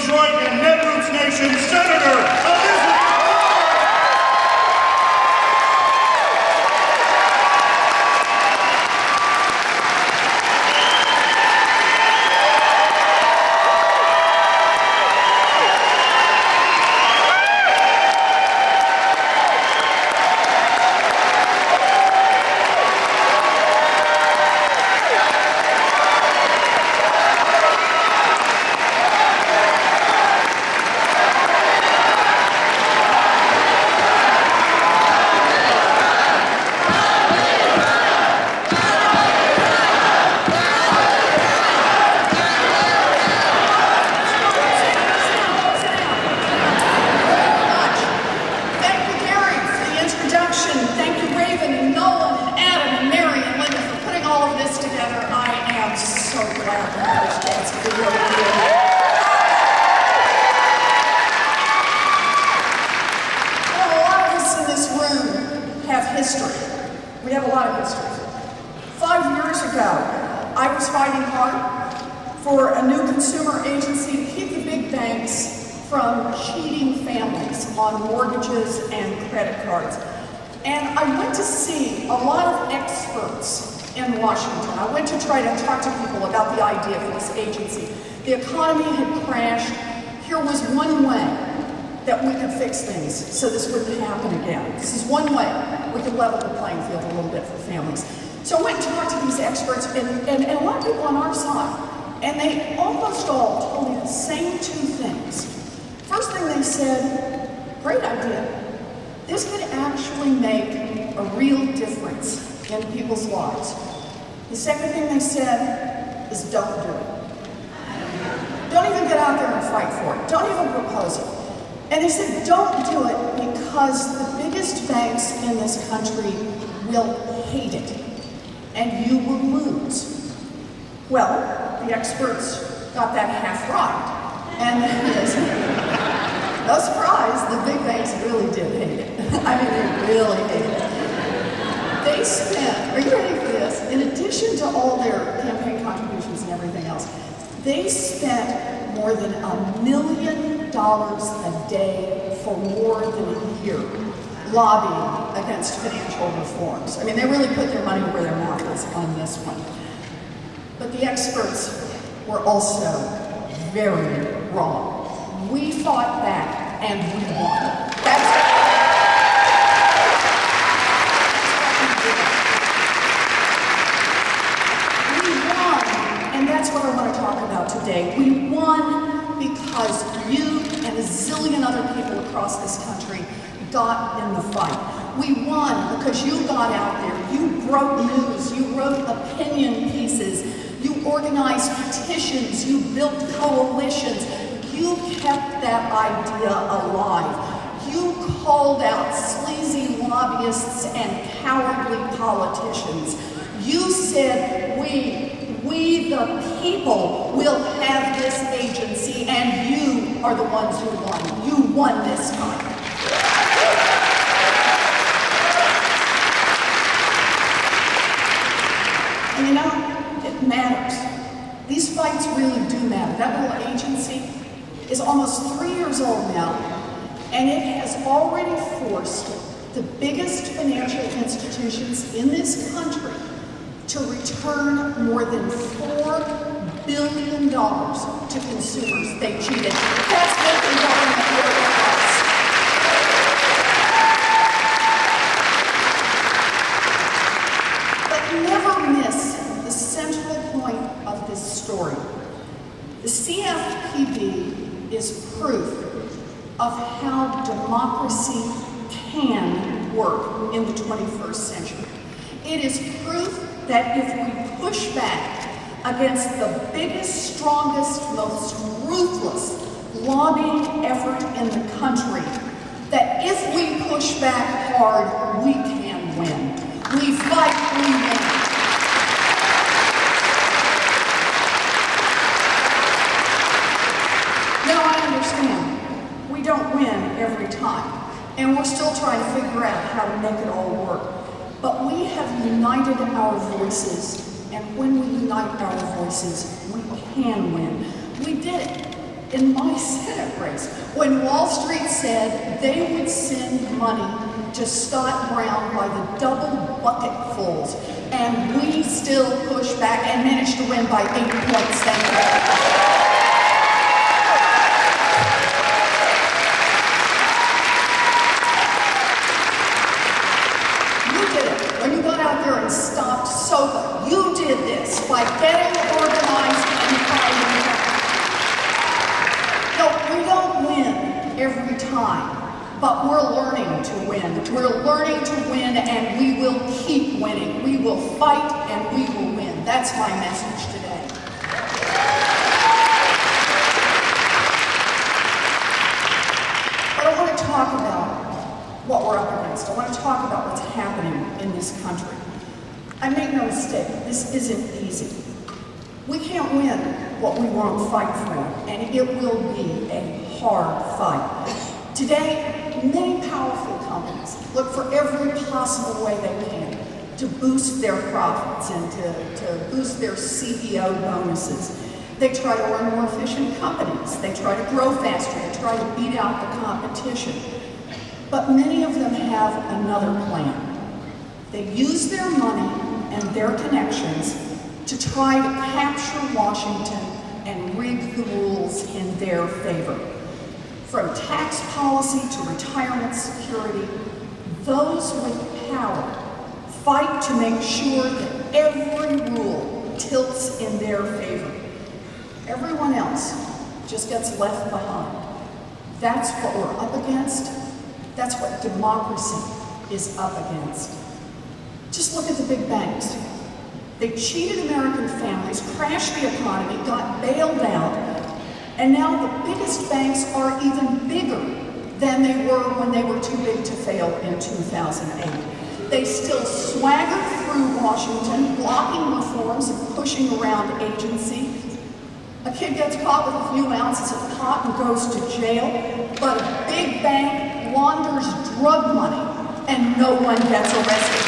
Detroit and Netroots Nation, Senator Elizabeth. We have a lot of history. 5 years ago, I was fighting hard for a new consumer agency to keep the big banks from cheating families on mortgages and credit cards. And I went to see a lot of experts in Washington. I went to try to talk to people about the idea for this agency. The economy had crashed. Here was one way that we could fix things so this wouldn't happen again. This is one way we could level the playing field a little bit for families. So I went and talked to these experts and a lot of people on our side, and they almost all told me the same two things. First thing they said, great idea. This could actually make a real difference in people's lives. The second thing they said is don't do it. Don't even get out there and fight for it. Don't even propose it. And they said, don't do it because the biggest banks in this country will hate it, and you will lose. Well, the experts got that half right. And no surprise, the big banks really did hate it. I mean, they really hated it. They spent, are you ready for this? In addition to all their campaign contributions and everything else, they spent more than $1 million a day for more than a year lobbying against financial reforms. I mean, they really put their money where their mouth is on this one. But the experts were also very wrong. We fought back and we won. That's we won, and that's what I want to talk about today. We won because you and a zillion other people across this country got in the fight. We won because you got out there, you broke news, you wrote opinion pieces, you organized petitions, you built coalitions, you kept that idea alive. You called out sleazy lobbyists and cowardly politicians. You said, we the people will have this agency, and you are the ones who won. You won this time. And you know, it matters. These fights really do matter. That little agency is almost 3 years old now, and it has already forced the biggest financial institutions in this country to return more than $4 billion to consumers they cheated. That's making government work for us. But never miss the central point of this story. The CFPB is proof of how democracy can work in the 21st century. It is proof that if we push back against the biggest, strongest, most ruthless lobbying effort in the country, that if we push back hard, we can win. We fight, we win. Now I understand, we don't win every time, and we're still trying to figure out how to make it all work. But we have united our voices, and when we unite our voices, we can win. We did it in my Senate race when Wall Street said they would send money to Scott Brown by the double bucketfuls, and we still pushed back and managed to win by 8 points. Thank you. And stopped SOPA. You did this by getting organized and fighting. No, we don't win every time, but we're learning to win. We're learning to win, and we will keep winning. We will fight, and we will win. That's my message today. But I want to talk about what we're up against. I want to talk about what's happening in this country. I make no mistake, this isn't easy. We can't win what we won't fight for, and it will be a hard fight. Today, many powerful companies look for every possible way they can to boost their profits and to boost their CEO bonuses. They try to run more efficient companies. They try to grow faster. They try to beat out the competition. But many of them have another plan. They use their money and their connections to try to capture Washington and rig the rules in their favor. From tax policy to retirement security, those with power fight to make sure that every rule tilts in their favor. Everyone else just gets left behind. That's what we're up against. That's what democracy is up against. Just look at the big banks. They cheated American families, crashed the economy, got bailed out, and now the biggest banks are even bigger than they were when they were too big to fail in 2008. They still swagger through Washington, blocking reforms and pushing around agency. A kid gets caught with a few ounces of pot and goes to jail, but a big bank launders drug money and no one gets arrested.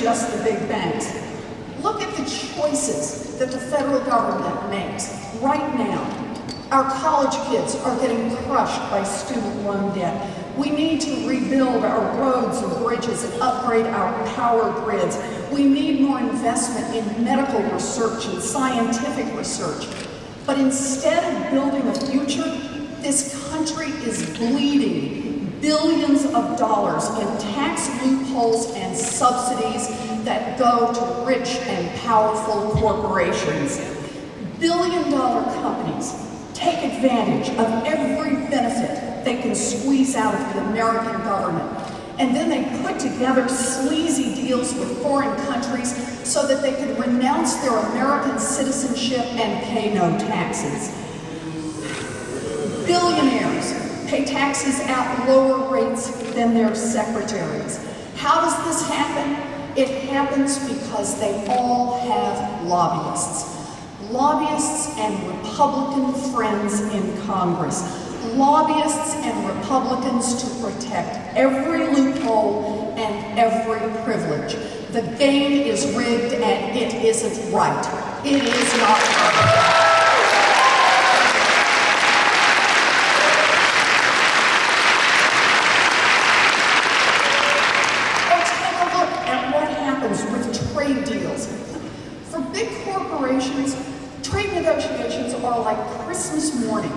Just the big banks. Look at the choices that the federal government makes right now. Our college kids are getting crushed by student loan debt. We need to rebuild our roads and bridges and upgrade our power grids. We need more investment in medical research and scientific research. But instead of building a future, this country is bleeding billions of dollars in tax loopholes and subsidies that go to rich and powerful corporations. Billion-dollar companies take advantage of every benefit they can squeeze out of the American government. And then they put together sleazy deals with foreign countries so that they can renounce their American citizenship and pay no taxes. Billionaires pay taxes at lower rates than their secretaries. How does this happen? It happens because they all have lobbyists. Lobbyists and Republican friends in Congress. Lobbyists and Republicans to protect every loophole and every privilege. The game is rigged and it isn't right. It is not right. Trade deals. For big corporations, trade negotiations are like Christmas morning.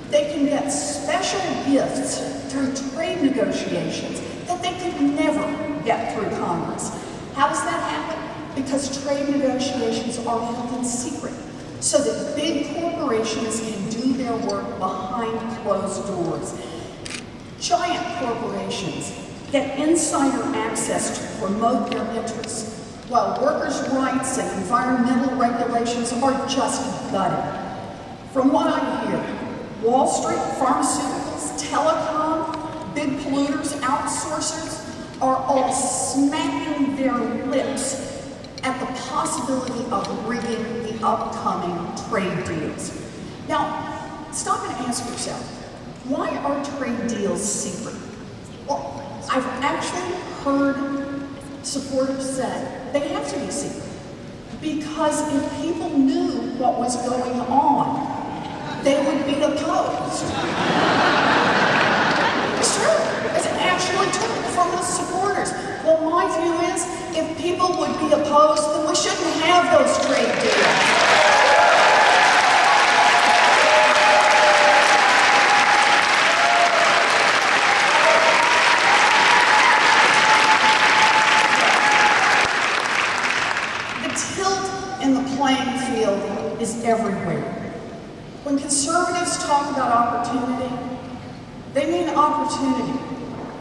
They can get special gifts through trade negotiations that they could never get through Congress. How does that happen? Because trade negotiations are held in secret, so that big corporations can do their work behind closed doors. Giant corporations get insider access to promote their interests, while workers' rights and environmental regulations are just gutted. From what I hear, Wall Street, pharmaceuticals, telecom, big polluters, outsourcers are all smacking their lips at the possibility of rigging the upcoming trade deals. Now, stop and ask yourself, why are trade deals secret? Well, I've actually heard supporters say they have to be secret. Because if people knew what was going on, they would be opposed. It's true. It's actually true from the supporters. Well, my view is, if people would be opposed, then we shouldn't have those trade deals. Playing field is everywhere. When conservatives talk about opportunity, they mean opportunity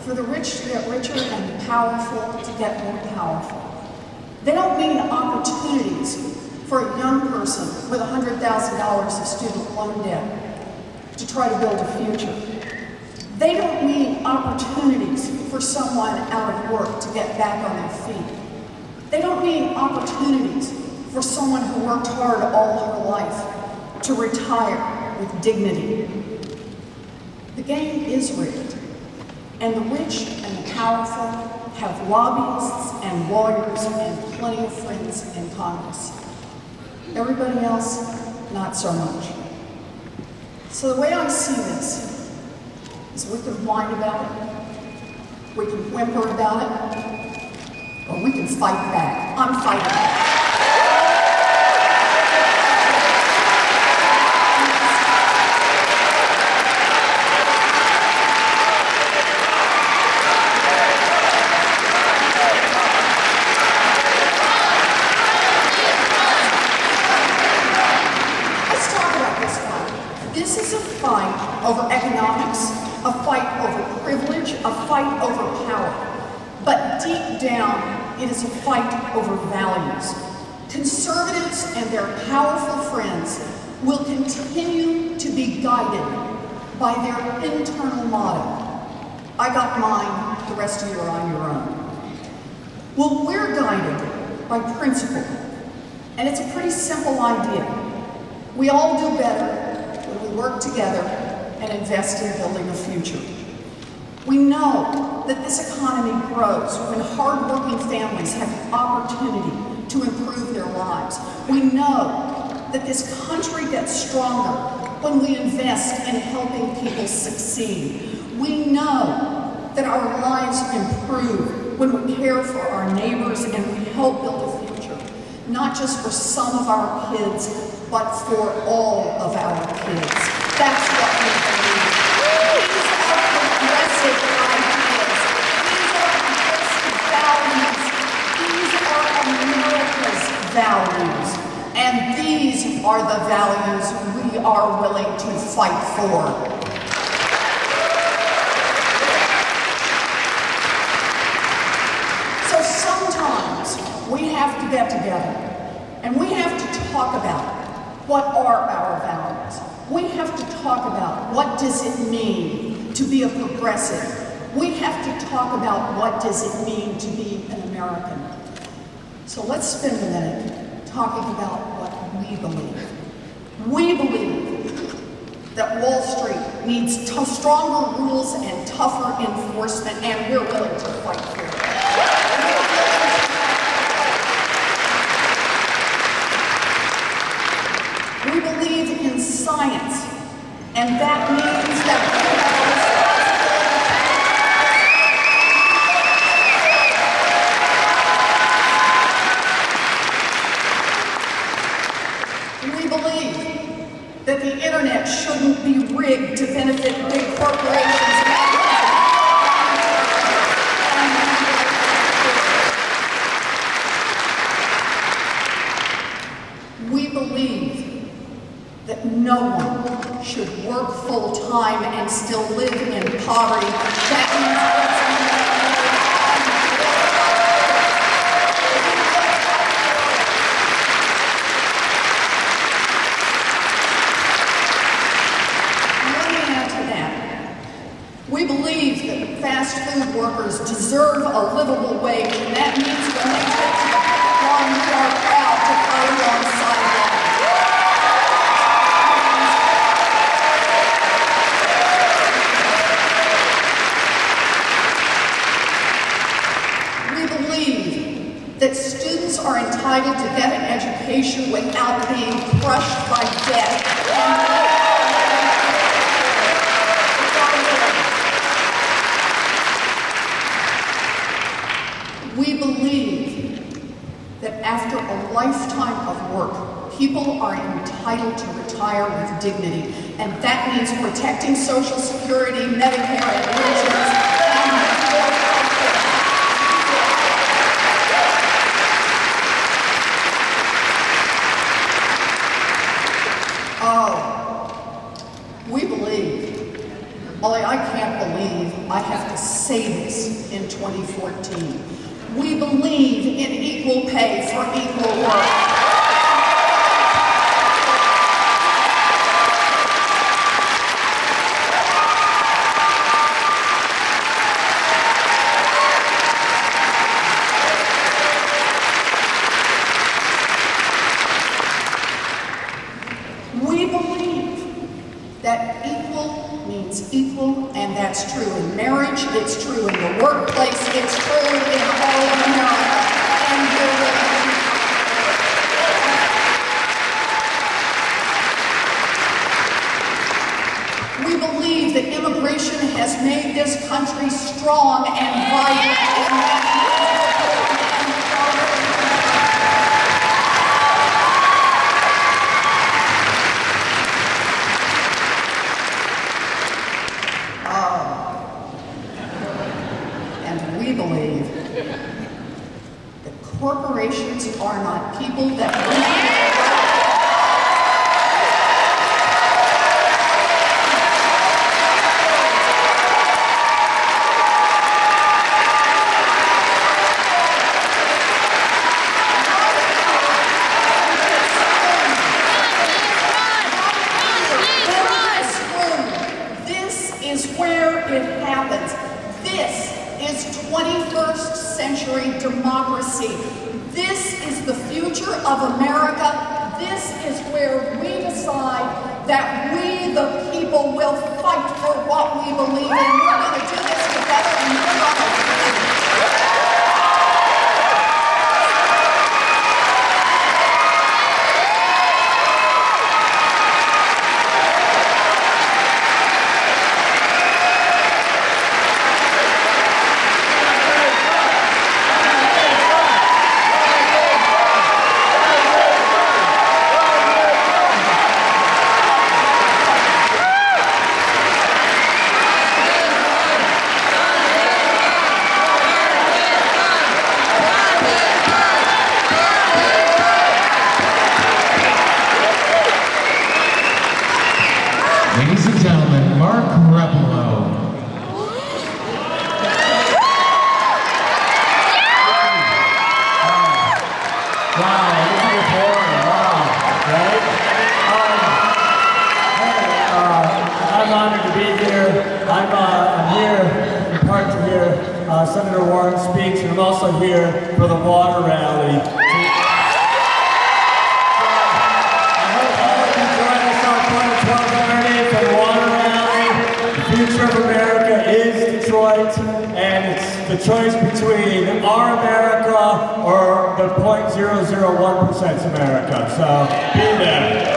for the rich to get richer and the powerful to get more powerful. They don't mean opportunities for a young person with $100,000 of student loan debt to try to build a future. They don't mean opportunities for someone out of work to get back on their feet. They don't mean opportunities for someone who worked hard all her life to retire with dignity. The game is rigged, and the rich and the powerful have lobbyists and lawyers and plenty of friends in Congress. Everybody else, not so much. So the way I see this is we can whine about it, we can whimper about it, or we can fight back. I'm fighting back. Over economics, a fight over privilege, a fight over power. But deep down, it is a fight over values. Conservatives and their powerful friends will continue to be guided by their internal motto. I got mine, the rest of you are on your own. Well, we're guided by principle. And it's a pretty simple idea. We all do better when we work together and invest in building a future. We know that this economy grows when hardworking families have the opportunity to improve their lives. We know that this country gets stronger when we invest in helping people succeed. We know that our lives improve when we care for our neighbors and we help build a future, not just for some of our kids, but for all of our kids. That's what we believe. These are progressive ideas. These are progressive values. These are America's values. And these are the values we are willing to fight for. So sometimes we have to get together and we have to talk about what are our values. We have to talk about what does it mean to be a progressive. We have to talk about what does it mean to be an American. So let's spend a minute talking about what we believe. We believe that Wall Street needs stronger rules and tougher enforcement, and we're willing to fight for it. We believe in science, and that means that we believe that the internet shouldn't be rigged to benefit big corporations. We believe that no one should work full-time and still live in poverty. That means let me add to that. We believe that fast food workers deserve a livable wage, and that means when they get to the farm, we are proud to fight alongside them. entitled to get an education without being crushed by debt. We believe that after a lifetime of work, people are entitled to retire with dignity, and that means protecting Social Security, Medicare, and pensions, and more we believe, I can't believe I have to say this in 2014. We believe in equal pay for equal work. We believe that equal means equal, and that's true in marriage, it's true in the workplace, it's true in all of America. And we believe that immigration has made this country strong and vibrant. We believe that corporations are not people that This is where it happens. This is 21st century democracy. This is the future of America. This is where we decide that we, the people, will fight for what we believe in. We're going to do this together, and we're going to win. Ladies and gentlemen, Mark Repolo. Wow, this is boring. Wow, right? I'm honored to be here. I'm here in part to hear Senator Warren's speech, and I'm also here for the water rally. The future of America is Detroit, and it's the choice between our America or the 0.001% America. So be there.